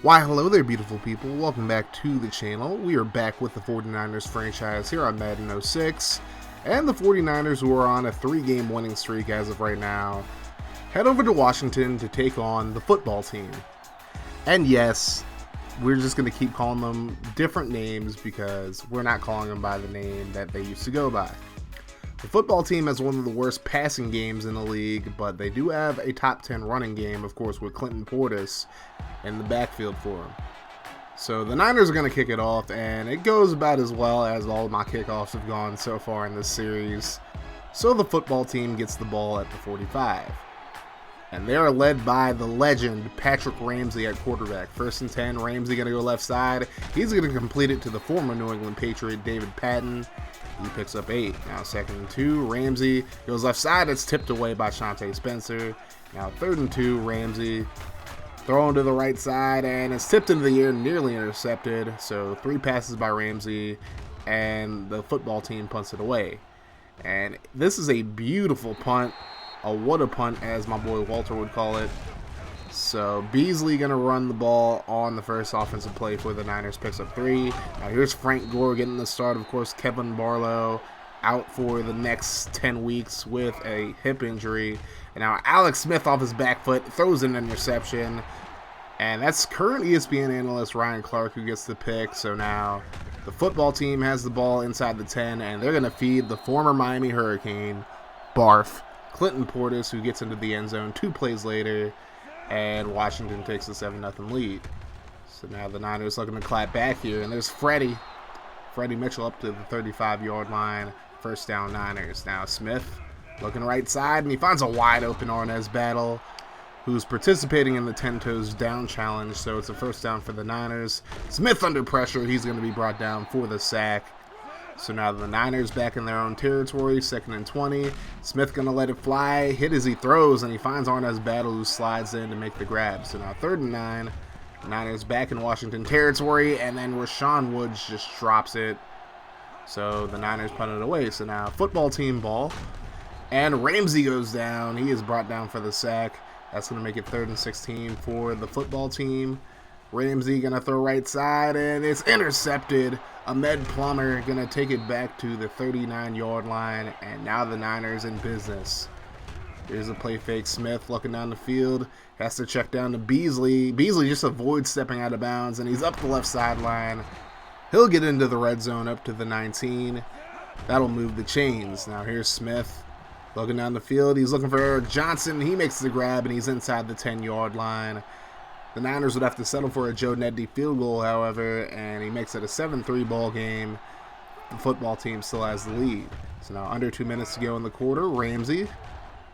Why, hello there, beautiful people. Welcome back to the channel. We are back with the 49ers franchise here on Madden 06. And the 49ers, who are on a 3-game winning streak as of right now, head over to Washington to take on the football team. And yes, we're just going to keep calling them different names because we're not calling them by the name that they used to go by. The football team has one of the worst passing games in the league, but they do have a top 10 running game, of course, with Clinton Portis in the backfield for them. So the Niners are going to kick it off, and it goes about as well as all of my kickoffs have gone so far in this series. So the football team gets the ball at the 45. And they are led by the legend, Patrick Ramsey at quarterback. 1st and 10, Ramsey going to go left side. He's going to complete it to the former New England Patriot, David Patton. He picks up 8. Now 2nd and 2, Ramsey goes left side. It's tipped away by Shante Spencer. Now 3rd and 2, Ramsey throwing to the right side, and it's tipped into the air, nearly intercepted. So 3 passes by Ramsey, and the football team punts it away. And this is a beautiful punt. A what a punt, as my boy Walter would call it. So Beasley going to run the ball on the first offensive play for the Niners, picks up 3. Now here's Frank Gore getting the start. Of course, Kevin Barlow out for the next 10 weeks with a hip injury. And now Alex Smith off his back foot throws an interception. And that's current ESPN analyst Ryan Clark who gets the pick. So now the football team has the ball inside the 10, and they're going to feed the former Miami Hurricane, Barf, Clinton Portis, who gets into the end zone 2 plays later. And Washington takes a 7-0 lead. So now the Niners looking to clap back here. And there's Freddie Mitchell up to the 35-yard line. 1st down Niners. Now Smith looking right side, and he finds a wide open Arnaz Battle, who's participating in the 10 toes down challenge. So it's a 1st down for the Niners. Smith under pressure. He's going to be brought down for the sack. So now the Niners back in their own territory, 2nd and 20. Smith going to let it fly, hit as he throws, and he finds Arnaz Battle, who slides in to make the grab. So now 3rd and 9. Niners back in Washington territory, and then Rashawn Woods just drops it. So the Niners punt it away. So now football team ball. And Ramsey goes down. He is brought down for the sack. That's going to make it 3rd and 16 for the football team. Ramsey going to throw right side, and it's intercepted. Ahmed Plummer going to take it back to the 39-yard line, and now the Niners in business. Here's a play fake. Smith looking down the field. Has to check down to Beasley. Beasley just avoids stepping out of bounds, and he's up the left sideline. He'll get into the red zone up to the 19. That'll move the chains. Now here's Smith looking down the field. He's looking for Eric Johnson. He makes the grab, and he's inside the 10-yard line. The Niners would have to settle for a Joe Neddy field goal, however, and he makes it a 7-3 ball game. The football team still has the lead. So now under 2 minutes to go in the quarter. Ramsey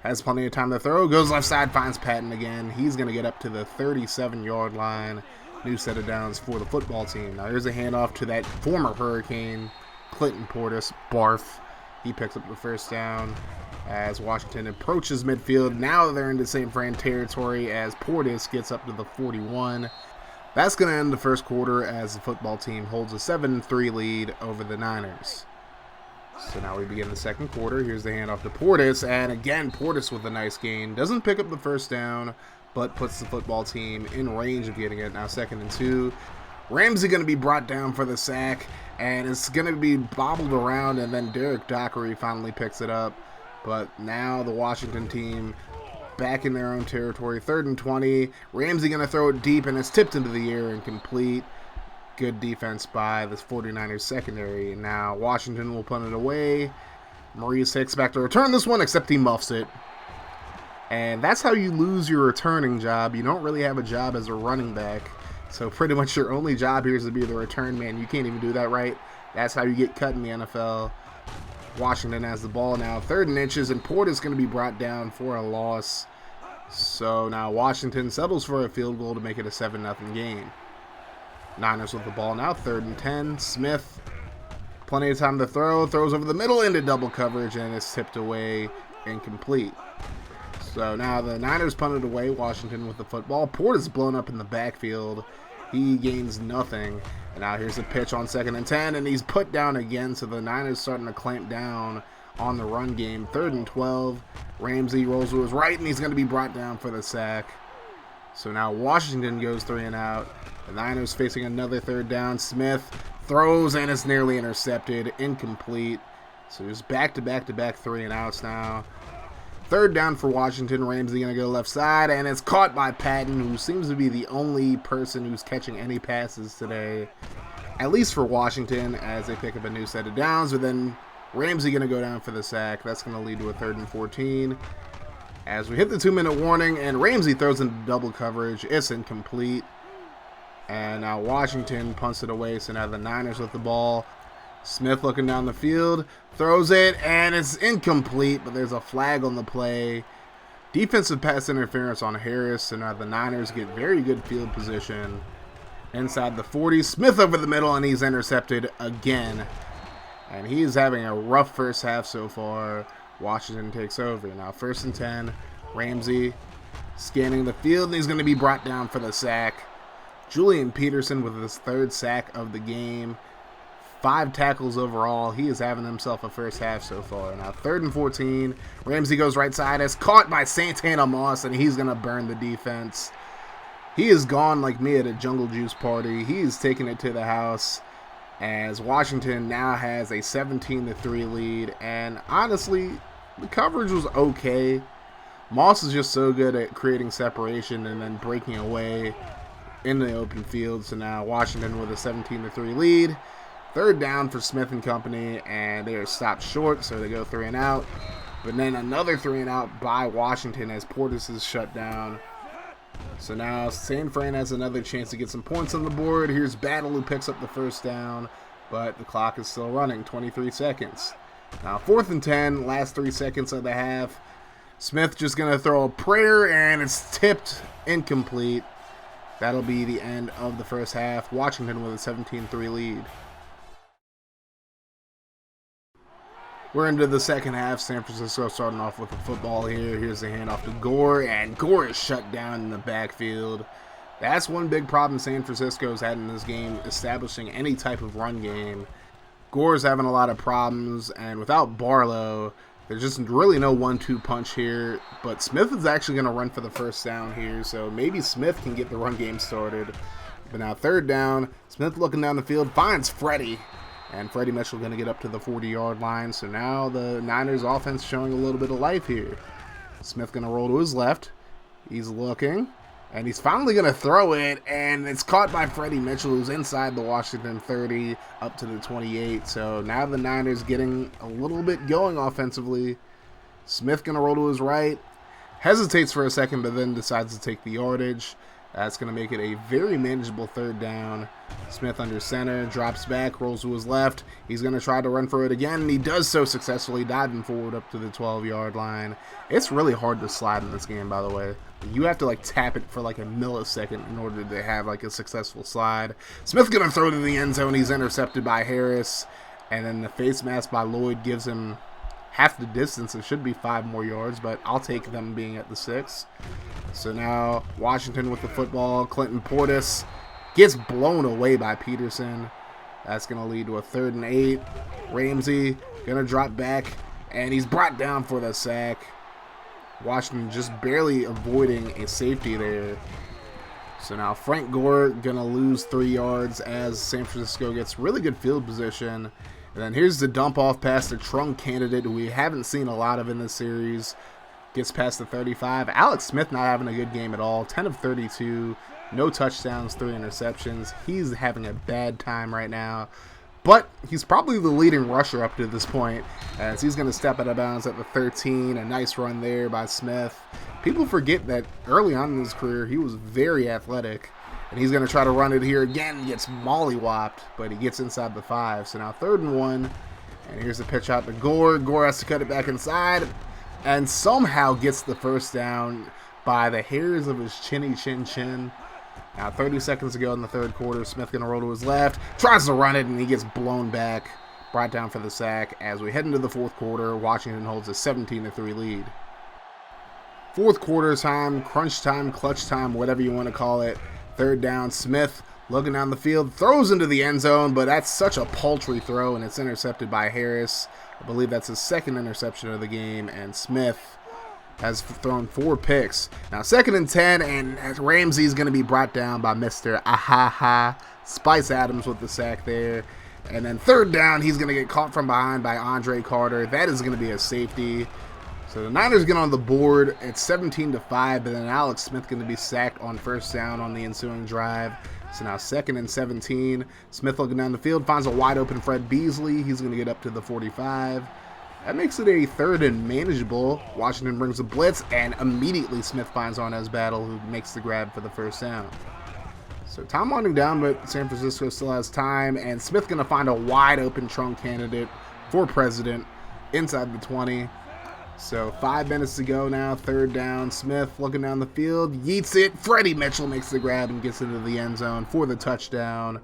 has plenty of time to throw. Goes left side, finds Patton again. He's going to get up to the 37-yard line. New set of downs for the football team. Now here's a handoff to that former Hurricane, Clinton Portis, Barf. He picks up the 1st down as Washington approaches midfield. Now they're into St. Fran territory as Portis gets up to the 41. That's going to end the first quarter as the football team holds a 7-3 lead over the Niners. So now we begin the second quarter. Here's the handoff to Portis, and again Portis with a nice gain. Doesn't pick up the 1st down, but puts the football team in range of getting it. Now 2nd and 2. Ramsey going to be brought down for the sack, and it's going to be bobbled around, and then Derek Dockery finally picks it up. But now the Washington team back in their own territory. 3rd and 20. Ramsey going to throw it deep, and it's tipped into the air and complete. Good defense by the 49ers secondary. Now Washington will punt it away. Maurice Hicks back to return this one, except he muffs it. And that's how you lose your returning job. You don't really have a job as a running back. So pretty much your only job here is to be the return man. You can't even do that right. That's how you get cut in the NFL. Washington has the ball now, 3rd and inches, and Portis going to be brought down for a loss. So now Washington settles for a field goal to make it a 7-0 game. Niners with the ball now, 3rd and 10. Smith, plenty of time to throw, throws over the middle into double coverage, and it's tipped away, incomplete. So now the Niners punted away, Washington with the football. Portis blown up in the backfield. He gains nothing. And now here's a pitch on 2nd and 10, and he's put down again, so the Niners starting to clamp down on the run game. 3rd and 12. Ramsey rolls to his right, and he's going to be brought down for the sack. So now Washington goes 3 and out. The Niners facing another third down. Smith throws and it's nearly intercepted. Incomplete. So there's back-to-back 3 and outs now. Third down for Washington. Ramsey going to go left side, and it's caught by Patton, who seems to be the only person who's catching any passes today, at least for Washington, as they pick up a new set of downs. But then Ramsey going to go down for the sack. That's going to lead to a 3rd and 14. As we hit the 2-minute warning, and Ramsey throws into double coverage. It's incomplete. And now Washington punts it away, so now the Niners with the ball. Smith looking down the field, throws it, and it's incomplete, but there's a flag on the play. Defensive pass interference on Harris, so now the Niners get very good field position. Inside the 40, Smith over the middle, and he's intercepted again. And he's having a rough first half so far. Washington takes over. Now 1st and 10, Ramsey scanning the field, and he's going to be brought down for the sack. Julian Peterson with his 3rd sack of the game. 5 tackles overall. He is having himself a first half so far. Now 3rd and 14. Ramsey goes right side. It's caught by Santana Moss, and he's going to burn the defense. He is gone like me at a Jungle Juice party. He's taking it to the house as Washington now has a 17-3 lead. And honestly, the coverage was okay. Moss is just so good at creating separation and then breaking away in the open field. So now Washington with a 17-3 lead. 3rd down for Smith and company, and they are stopped short, so they go 3 and out. But then another 3 and out by Washington as Portis is shut down. So now San Fran has another chance to get some points on the board. Here's Battle, who picks up the 1st down, but the clock is still running, 23 seconds. Now 4th and 10, last 3 seconds of the half. Smith just going to throw a prayer, and it's tipped, incomplete. That'll be the end of the first half. Washington with a 17-3 lead. We're into the second half. San Francisco starting off with the football here. Here's the handoff to Gore, and Gore is shut down in the backfield. That's one big problem San Francisco's had in this game, establishing any type of run game. Gore's having a lot of problems, and without Barlow, there's just really no 1-2 punch here. But Smith is actually going to run for the 1st down here, so maybe Smith can get the run game started. But now 3rd down, Smith looking down the field, finds Freddie. And Freddie Mitchell going to get up to the 40-yard line. So now the Niners offense showing a little bit of life here. Smith going to roll to his left. He's looking. And he's finally going to throw it. And it's caught by Freddie Mitchell, who's inside the Washington 30 up to the 28. So now the Niners getting a little bit going offensively. Smith going to roll to his right. Hesitates for a second, but then decides to take the yardage. That's going to make it a very manageable 3rd down. Smith under center, drops back, rolls to his left. He's going to try to run for it again, and he does so successfully, diving forward up to the 12-yard line. It's really hard to slide in this game, by the way. You have to like tap it for like a millisecond in order to have like a successful slide. Smith's going to throw to the end zone. He's intercepted by Harris, and then the face mask by Lloyd gives him half the distance. It should be 5 more yards, but I'll take them being at the 6. So now Washington with the football. Clinton Portis gets blown away by Peterson. That's going to lead to a 3rd and 8. Ramsey going to drop back, and he's brought down for the sack. Washington just barely avoiding a safety there. So now Frank Gore going to lose 3 yards as San Francisco gets really good field position. And then here's the dump off pass to Trunk candidate, who we haven't seen a lot of in this series. Gets past the 35. Alex Smith not having a good game at all. 10 of 32. No touchdowns, 3 interceptions. He's having a bad time right now. But he's probably the leading rusher up to this point, as he's going to step out of bounds at the 13. A nice run there by Smith. People forget that early on in his career, he was very athletic. And he's going to try to run it here again. Gets mollywopped, but he gets inside the 5. So now 3rd and 1. And here's the pitch out to Gore. Gore has to cut it back inside. And somehow gets the 1st down by the hairs of his chinny chin. Now 30 seconds to go in the 3rd quarter. Smith going to roll to his left. Tries to run it, and he gets blown back. Brought down for the sack. As we head into the 4th quarter, Washington holds a 17-3 lead. 4th quarter time, crunch time, clutch time, whatever you want to call it. 3rd down, Smith looking down the field, throws into the end zone, but that's such a paltry throw, and it's intercepted by Harris. I believe that's his 2nd interception of the game, and Smith has thrown 4 picks. Now 2nd and 10, and Ramsey's going to be brought down by Mr. Ahaha. Spice Adams with the sack there. And then 3rd down, he's going to get caught from behind by Andre Carter. That is going to be a safety. So the Niners get on the board. It's 17-5, but then Alex Smith going to be sacked on 1st down on the ensuing drive. So now 2nd and 17. Smith looking down the field, finds a wide open Fred Beasley. He's going to get up to the 45. That makes it a 3rd and manageable. Washington brings a blitz, and immediately Smith finds Arnaz Battle, who makes the grab for the 1st down. So time winding down, but San Francisco still has time, and Smith going to find a wide open trunk candidate for president inside the 20. So 5 minutes to go now, 3rd down. Smith looking down the field, yeets it. Freddie Mitchell makes the grab and gets into the end zone for the touchdown.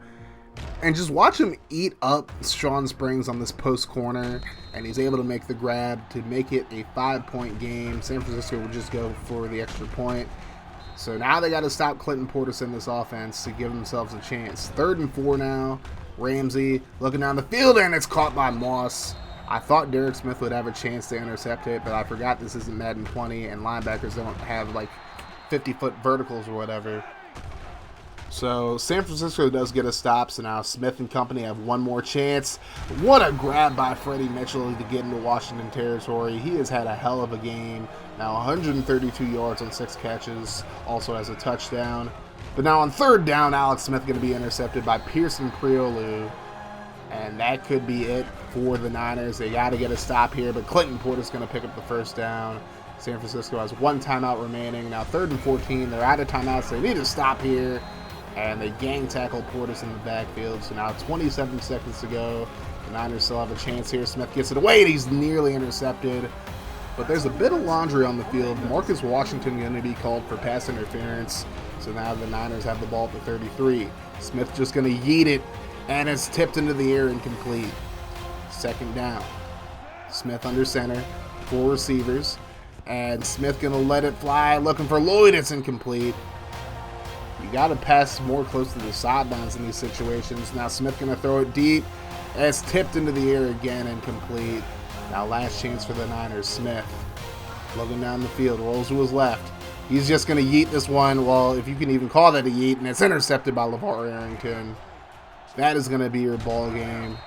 And just watch him eat up Sean Springs on this post corner, and he's able to make the grab to make it a 5-point game. San Francisco will just go for the extra point. So now they got to stop Clinton Portis in this offense to give themselves a chance. 3rd and 4 now. Ramsey looking down the field, and it's caught by Moss. I thought Derek Smith would have a chance to intercept it, but I forgot this isn't Madden 20, and linebackers don't have like 50-foot verticals or whatever. So San Francisco does get a stop, so now Smith and company have one more chance. What a grab by Freddie Mitchell to get into Washington territory. He has had a hell of a game. Now 132 yards on 6 catches, also has a touchdown. But now on 3rd down, Alex Smith going to be intercepted by Pearson Priolu. And that could be it for the Niners. They got to get a stop here, but Clinton Portis going to pick up the 1st down. San Francisco has 1 timeout remaining. Now 3rd and 14. They're out of timeouts. They need to stop here. And they gang tackle Portis in the backfield. So now 27 seconds to go. The Niners still have a chance here. Smith gets it away, and he's nearly intercepted. But there's a bit of laundry on the field. Marcus Washington going to be called for pass interference. So now the Niners have the ball at the 33. Smith just going to yeet it, and it's tipped into the air incomplete. 2nd down. Smith under center, 4 receivers. And Smith going to let it fly, looking for Lloyd. It's incomplete. You got to pass more close to the sidelines in these situations. Now Smith going to throw it deep. It's tipped into the air again, incomplete. Now last chance for the Niners. Smith looking down the field, rolls to his left. He's just going to yeet this one. Well, if you can even call that a yeet, and it's intercepted by LeVar Arrington. That is going to be your ball game.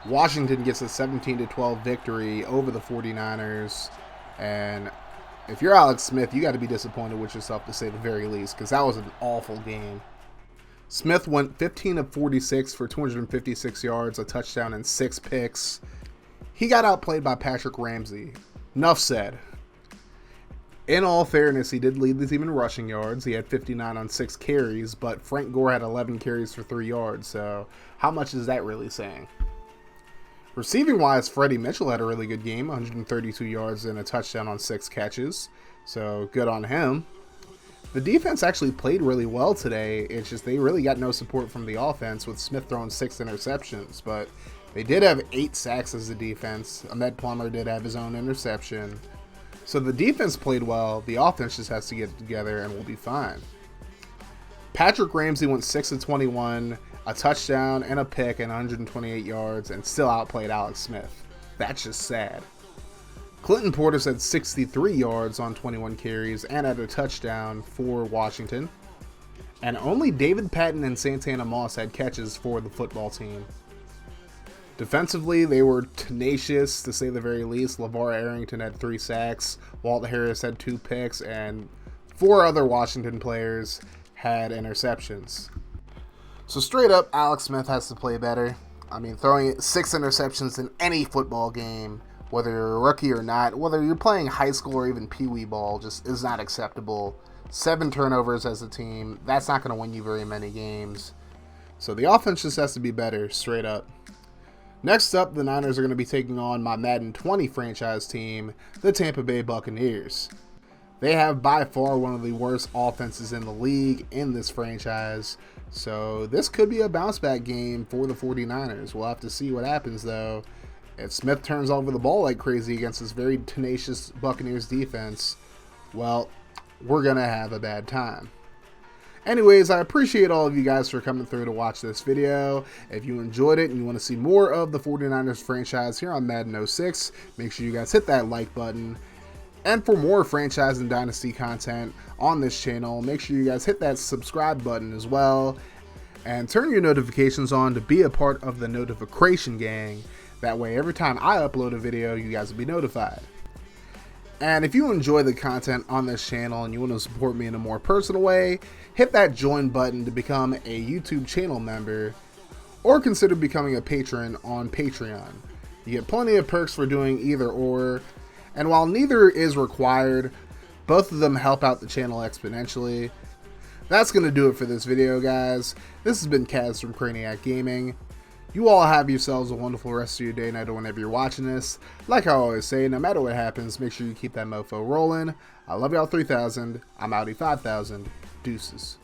Washington gets a 17-12 victory over the 49ers. And if you're Alex Smith, you got to be disappointed with yourself, to say the very least, because that was an awful game. Smith went 15 of 46 for 256 yards, a touchdown, and 6 picks. He got outplayed by Patrick Ramsey. Enough said. In all fairness, he did lead the team in rushing yards. He had 59 on 6 carries, but Frank Gore had 11 carries for 3 yards. So how much is that really saying? Receiving-wise, Freddie Mitchell had a really good game, 132 yards and a touchdown on 6 catches. So good on him. The defense actually played really well today. It's just they really got no support from the offense, with Smith throwing 6 interceptions. But they did have 8 sacks as a defense. Ahmed Plummer did have his own interception. So the defense played well. The offense just has to get it together and we'll be fine. Patrick Ramsey went 6 of 21, a touchdown and a pick and 128 yards, and still outplayed Alex Smith. That's just sad. Clinton Portis had 63 yards on 21 carries and had a touchdown for Washington. And only David Patton and Santana Moss had catches for the football team. Defensively, they were tenacious, to say the very least. LeVar Arrington had 3 sacks, Walt Harris had 2 picks, and 4 other Washington players had interceptions. So straight up, Alex Smith has to play better. I mean, throwing 6 interceptions in any football game, whether you're a rookie or not, whether you're playing high school or even pee-wee ball, just is not acceptable. 7 turnovers as a team, that's not going to win you very many games. So the offense just has to be better, straight up. Next up, the Niners are going to be taking on my Madden 20 franchise team, the Tampa Bay Buccaneers. They have by far one of the worst offenses in the league in this franchise, so this could be a bounce back game for the 49ers. We'll have to see what happens, though. If Smith turns over the ball like crazy against this very tenacious Buccaneers defense, well, we're going to have a bad time. Anyways, I appreciate all of you guys for coming through to watch this video. If you enjoyed it and you want to see more of the 49ers franchise here on Madden 06, make sure you guys hit that like button. And for more franchise and dynasty content on this channel, make sure you guys hit that subscribe button as well and turn your notifications on to be a part of the notification gang. That way every time I upload a video, you guys will be notified. And if you enjoy the content on this channel and you want to support me in a more personal way, hit that join button to become a YouTube channel member, or consider becoming a patron on Patreon. You get plenty of perks for doing either or, and while neither is required, both of them help out the channel exponentially. That's going to do it for this video, guys. This has been Kaz from Craniac Gaming. You all have yourselves a wonderful rest of your day, night, or whenever you're watching this. Like I always say, no matter what happens, make sure you keep that mofo rolling. I love y'all 3000. I'm Audi 5000. Deuces.